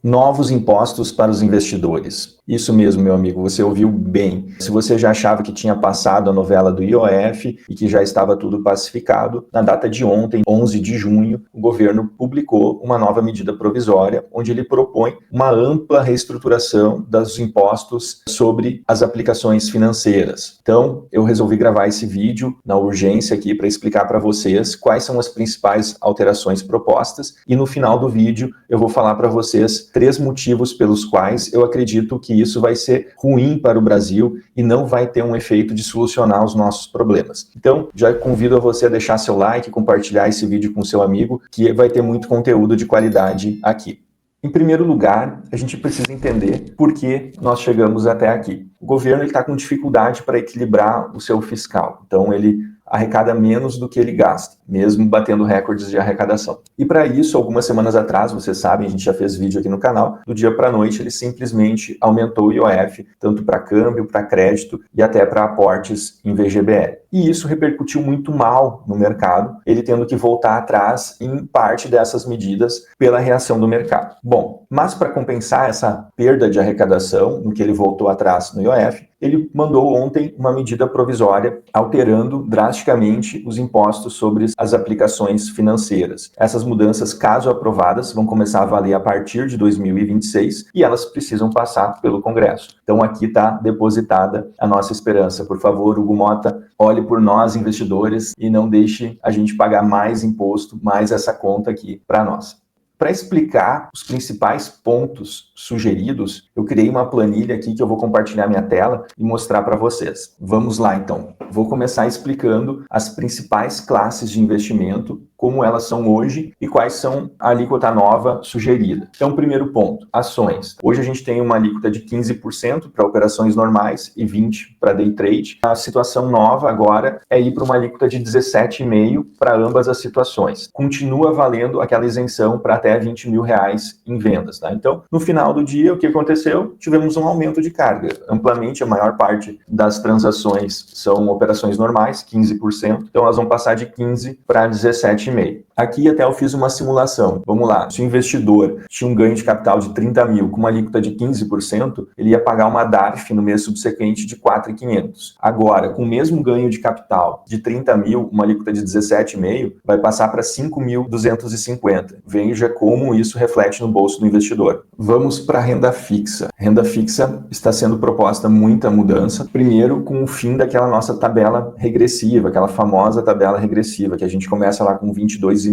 Novos impostos para os investidores. Isso mesmo, meu amigo, você ouviu bem. Se você já achava que tinha passado a novela do IOF e que já estava tudo pacificado, na data de ontem, 11 de junho, o governo publicou uma nova medida provisória, onde ele propõe uma ampla reestruturação dos impostos sobre as aplicações financeiras. Então, eu resolvi gravar esse vídeo na urgência aqui para explicar para vocês quais são as principais alterações propostas e no final do vídeo eu vou falar para vocês 3 motivos pelos quais eu acredito que isso vai ser ruim para o Brasil e não vai ter um efeito de solucionar os nossos problemas. Então, já convido a você a deixar seu like, compartilhar esse vídeo com seu amigo, que vai ter muito conteúdo de qualidade aqui. Em primeiro lugar, a gente precisa entender por que nós chegamos até aqui. O governo está com dificuldade para equilibrar o seu fiscal, então ele arrecada menos do que ele gasta, mesmo batendo recordes de arrecadação. E para isso, algumas semanas atrás, vocês sabem, a gente já fez vídeo aqui no canal, do dia para a noite ele simplesmente aumentou o IOF, tanto para câmbio, para crédito e até para aportes em VGBL. E isso repercutiu muito mal no mercado, ele tendo que voltar atrás em parte dessas medidas pela reação do mercado. Bom, mas para compensar essa perda de arrecadação, no que ele voltou atrás no IOF, ele mandou ontem uma medida provisória alterando drasticamente os impostos sobre as aplicações financeiras. Essas mudanças, caso aprovadas, vão começar a valer a partir de 2026 e elas precisam passar pelo Congresso. Então aqui está depositada a nossa esperança. Por favor, Hugo Mota, olhe por nós, investidores, e não deixe a gente pagar mais imposto, mais essa conta aqui para nós. Para explicar os principais pontos sugeridos, eu criei uma planilha aqui que eu vou compartilhar minha tela e mostrar para vocês. Vamos lá, então. Vou começar explicando as principais classes de investimento, como elas são hoje e quais são a alíquota nova sugerida. Então, primeiro ponto, ações. Hoje a gente tem uma alíquota de 15% para operações normais e 20% para day trade. A situação nova agora é ir para uma alíquota de 17,5% para ambas as situações. Continua valendo aquela isenção para até R$20 mil em vendas. Tá? Então, no final do dia, o que aconteceu? Tivemos um aumento de carga. Amplamente, a maior parte das transações são operações normais, 15%. Então, elas vão passar de 15% para 17,5%. Aqui até eu fiz uma simulação. Vamos lá, se o investidor tinha um ganho de capital de 30 mil com uma alíquota de 15%, ele ia pagar uma DARF no mês subsequente de 4.500. Agora, com o mesmo ganho de capital de 30 mil, uma alíquota de 17,5%, vai passar para 5.250. Veja como isso reflete no bolso do investidor. Vamos para a renda fixa. Renda fixa está sendo proposta muita mudança. Primeiro, com o fim daquela nossa tabela regressiva, aquela famosa tabela regressiva, que a gente começa lá com 22,5%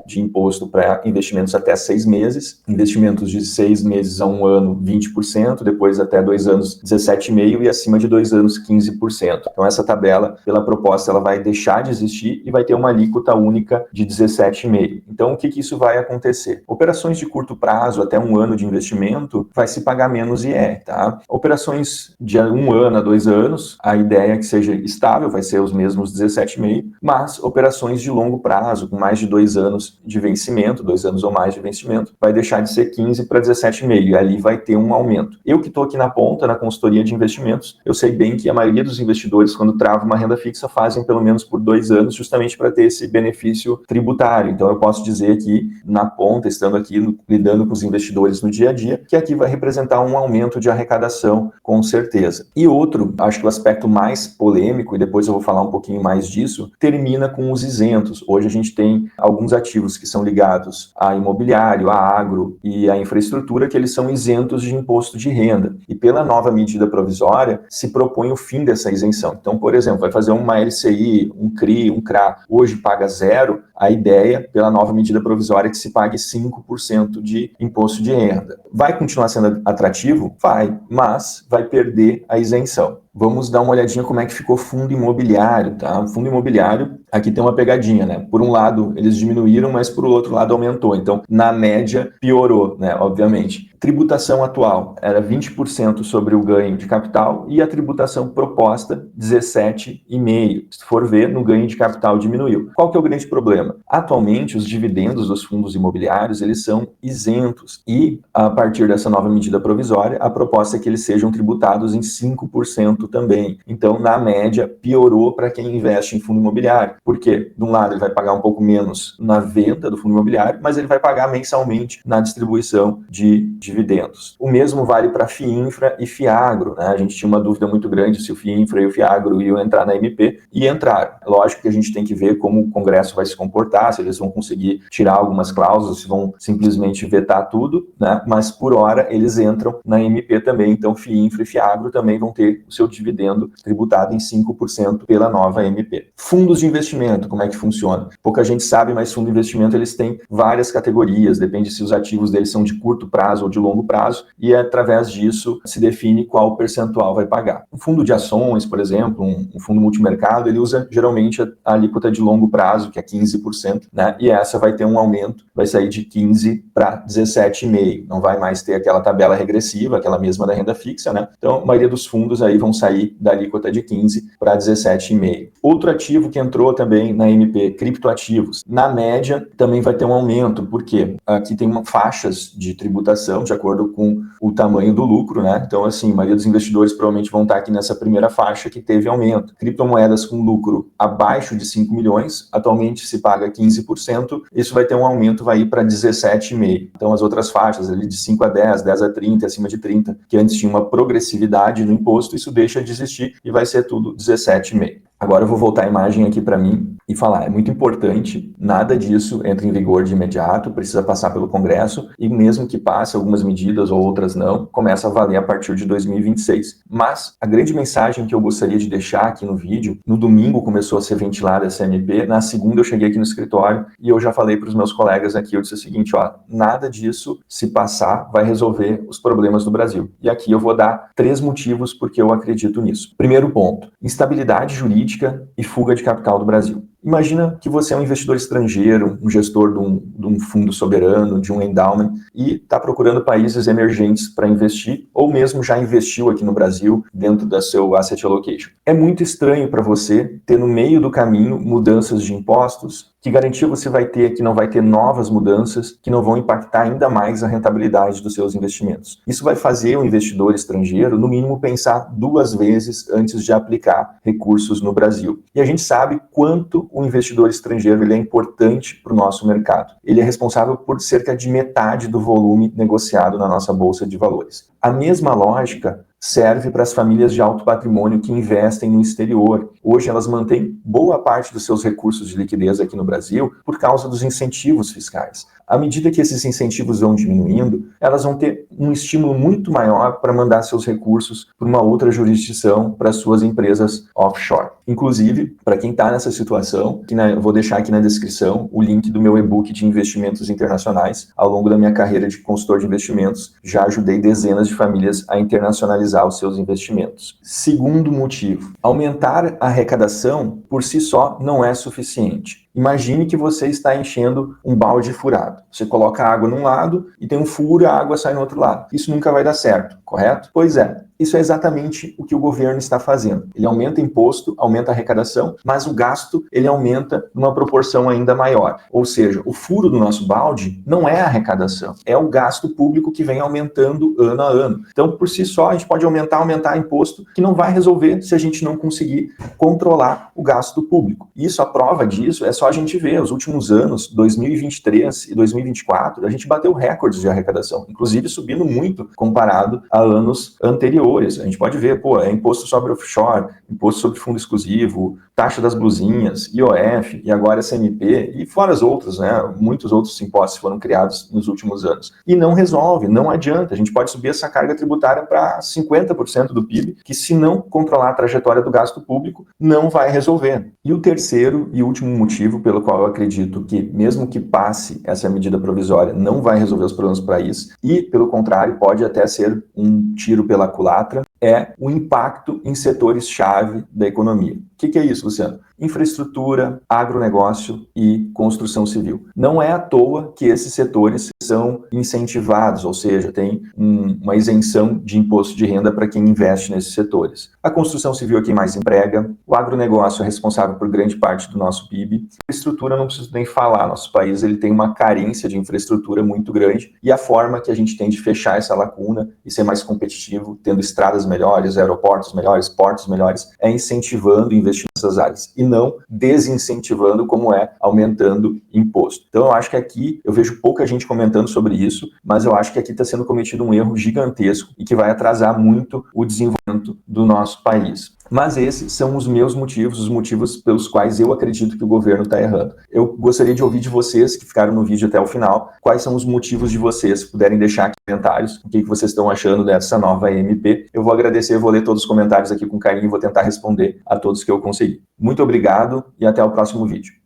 de imposto para investimentos até 6 meses, investimentos de 6 meses a 1 ano, 20%, depois até 2 anos, 17,5% e acima de 2 anos, 15%. Então essa tabela, pela proposta, ela vai deixar de existir e vai ter uma alíquota única de 17,5%. Então o que isso vai acontecer? Operações de curto prazo, até 1 ano de investimento, vai se pagar menos IR, tá? Operações de 1 ano a 2 anos, a ideia é que seja estável, vai ser os mesmos 17,5%, mas operações de longo prazo, com mais de 2 anos de vencimento, 2 anos ou mais de vencimento, vai deixar de ser 15 para 17,5 e ali vai ter um aumento. Eu que estou aqui na ponta, na consultoria de investimentos, eu sei bem que a maioria dos investidores, quando travam uma renda fixa, fazem pelo menos por 2 anos, justamente para ter esse benefício tributário. Então eu posso dizer aqui, na ponta, estando aqui lidando com os investidores no dia a dia, que aqui vai representar um aumento de arrecadação, com certeza. E outro, acho que o aspecto mais polêmico, e depois eu vou falar um pouquinho mais disso, termina com os isentos. Hoje a gente tem alguns ativos que são ligados a imobiliário, a agro e a infraestrutura, que eles são isentos de imposto de renda. E pela nova medida provisória, se propõe o fim dessa isenção. Então, por exemplo, vai fazer uma LCI, um CRI, um CRA, hoje paga 0%, a ideia, pela nova medida provisória, é que se pague 5% de imposto de renda. Vai continuar sendo atrativo? Vai, mas vai perder a isenção. Vamos dar uma olhadinha como é que ficou fundo imobiliário, tá? O fundo imobiliário, aqui tem uma pegadinha, né? Por um lado, eles diminuíram, mas por outro lado aumentou. Então, na média, piorou, né? Obviamente. Tributação atual era 20% sobre o ganho de capital e a tributação proposta, 17,5%. Se for ver, no ganho de capital diminuiu. Qual que é o grande problema? Atualmente, os dividendos dos fundos imobiliários, eles são isentos. E, a partir dessa nova medida provisória, a proposta é que eles sejam tributados em 5% também. Então, na média, piorou para quem investe em fundo imobiliário. Por quê? De um lado, ele vai pagar um pouco menos na venda do fundo imobiliário, mas ele vai pagar mensalmente na distribuição de dividendos. O mesmo vale para FIINFRA e FIAGRO, né? A gente tinha uma dúvida muito grande se o FIINFRA e o FIAGRO iam entrar na MP e entraram. Lógico que a gente tem que ver como o Congresso vai se comportar, se eles vão conseguir tirar algumas cláusulas, se vão simplesmente vetar tudo, né? Mas por hora eles entram na MP também, então FIINFRA e FIAGRO também vão ter o seu dividendo tributado em 5% pela nova MP. Fundos de investimento, como é que funciona? Pouca gente sabe, mas fundo de investimento eles têm várias categorias, depende se os ativos deles são de curto prazo ou de longo prazo, e através disso se define qual percentual vai pagar. Um fundo de ações, por exemplo, um fundo multimercado, ele usa geralmente a alíquota de longo prazo, que é 15%, né? E essa vai ter um aumento, vai sair de 15 para 17,5%. Não vai mais ter aquela tabela regressiva, aquela mesma da renda fixa, né? Então, a maioria dos fundos aí vão sair da alíquota de 15 para 17,5%. Outro ativo que entrou também na MP, criptoativos. Na média, também vai ter um aumento, porque aqui tem faixas de tributação, de acordo com o tamanho do lucro, né? Então, assim, a maioria dos investidores provavelmente vão estar aqui nessa primeira faixa que teve aumento. Criptomoedas com lucro abaixo de 5 milhões, atualmente se paga 15%, isso vai ter um aumento, vai ir para 17,5%. Então, as outras faixas ali de 5 a 10, 10 a 30, acima de 30, que antes tinha uma progressividade no imposto, isso deixa de existir e vai ser tudo 17,5%. Agora eu vou voltar a imagem aqui para mim e falar, é muito importante, nada disso entra em vigor de imediato, precisa passar pelo Congresso e mesmo que passe algumas medidas ou outras não, começa a valer a partir de 2026. Mas a grande mensagem que eu gostaria de deixar aqui no vídeo, no domingo começou a ser ventilada essa MP, na segunda eu cheguei aqui no escritório e eu já falei para os meus colegas aqui, eu disse o seguinte, ó, nada disso, se passar, vai resolver os problemas do Brasil. E aqui eu vou dar 3 motivos porque eu acredito nisso. Primeiro ponto, instabilidade jurídica e fuga de capital do Brasil. Imagina que você é um investidor estrangeiro, um gestor de um fundo soberano, de um endowment, e está procurando países emergentes para investir, ou mesmo já investiu aqui no Brasil, dentro da seu asset allocation. É muito estranho para você ter no meio do caminho mudanças de impostos. Que garantia você vai ter que não vai ter novas mudanças que não vão impactar ainda mais a rentabilidade dos seus investimentos? Isso vai fazer o investidor estrangeiro, no mínimo, pensar 2 vezes antes de aplicar recursos no Brasil. E a gente sabe quanto o investidor estrangeiro ele é importante para o nosso mercado. Ele é responsável por cerca de metade do volume negociado na nossa Bolsa de Valores. A mesma lógica serve para as famílias de alto patrimônio que investem no exterior. Hoje elas mantêm boa parte dos seus recursos de liquidez aqui no Brasil por causa dos incentivos fiscais. À medida que esses incentivos vão diminuindo, elas vão ter um estímulo muito maior para mandar seus recursos para uma outra jurisdição, para suas empresas offshore. Inclusive, para quem está nessa situação, eu vou deixar aqui na descrição o link do meu e-book de investimentos internacionais. Ao longo da minha carreira de consultor de investimentos, já ajudei dezenas de famílias a internacionalizar os seus investimentos. Segundo motivo, aumentar a arrecadação por si só não é suficiente. Imagine que você está enchendo um balde furado. Você coloca água num lado e tem um furo e a água sai no outro lado. Isso nunca vai dar certo, correto? Pois é. Isso é exatamente o que o governo está fazendo. Ele aumenta imposto, aumenta a arrecadação, mas o gasto ele aumenta numa proporção ainda maior. Ou seja, o furo do nosso balde não é a arrecadação, é o gasto público que vem aumentando ano a ano. Então, por si só, a gente pode aumentar imposto, que não vai resolver se a gente não conseguir controlar o gasto público. Isso, a prova disso, é só a gente ver. Os últimos anos, 2023 e 2024, a gente bateu recordes de arrecadação, inclusive subindo muito comparado a anos anteriores. A gente pode ver, é imposto sobre offshore, imposto sobre fundo exclusivo, taxa das blusinhas, IOF e agora SMP e fora as outras, né? Muitos outros impostos foram criados nos últimos anos. E não resolve, não adianta. A gente pode subir essa carga tributária para 50% do PIB, que se não controlar a trajetória do gasto público, não vai resolver. E o terceiro e último motivo pelo qual eu acredito que, mesmo que passe essa medida provisória, não vai resolver os problemas do país e, pelo contrário, pode até ser um tiro pela culatra, é o impacto em setores-chave da economia. O que é isso, Luciano? Infraestrutura, agronegócio e construção civil. Não é à toa que esses setores são incentivados, ou seja, tem uma isenção de imposto de renda para quem investe nesses setores. A construção civil é quem mais emprega, o agronegócio é responsável por grande parte do nosso PIB. A infraestrutura não preciso nem falar, nosso país ele tem uma carência de infraestrutura muito grande e a forma que a gente tem de fechar essa lacuna e ser mais competitivo, tendo estradas melhores, aeroportos melhores, portos melhores, é incentivando investimentos nessas áreas, e não desincentivando como é aumentando imposto. Então eu acho que aqui, eu vejo pouca gente comentando sobre isso, mas eu acho que aqui está sendo cometido um erro gigantesco e que vai atrasar muito o desenvolvimento do nosso país. Mas esses são os meus motivos, os motivos pelos quais eu acredito que o governo está errando. Eu gostaria de ouvir de vocês que ficaram no vídeo até o final, quais são os motivos de vocês. Se puderem deixar aqui comentários, o que vocês estão achando dessa nova MP. Eu vou agradecer, vou ler todos os comentários aqui com carinho e vou tentar responder a todos que eu conseguir. Muito obrigado e até o próximo vídeo.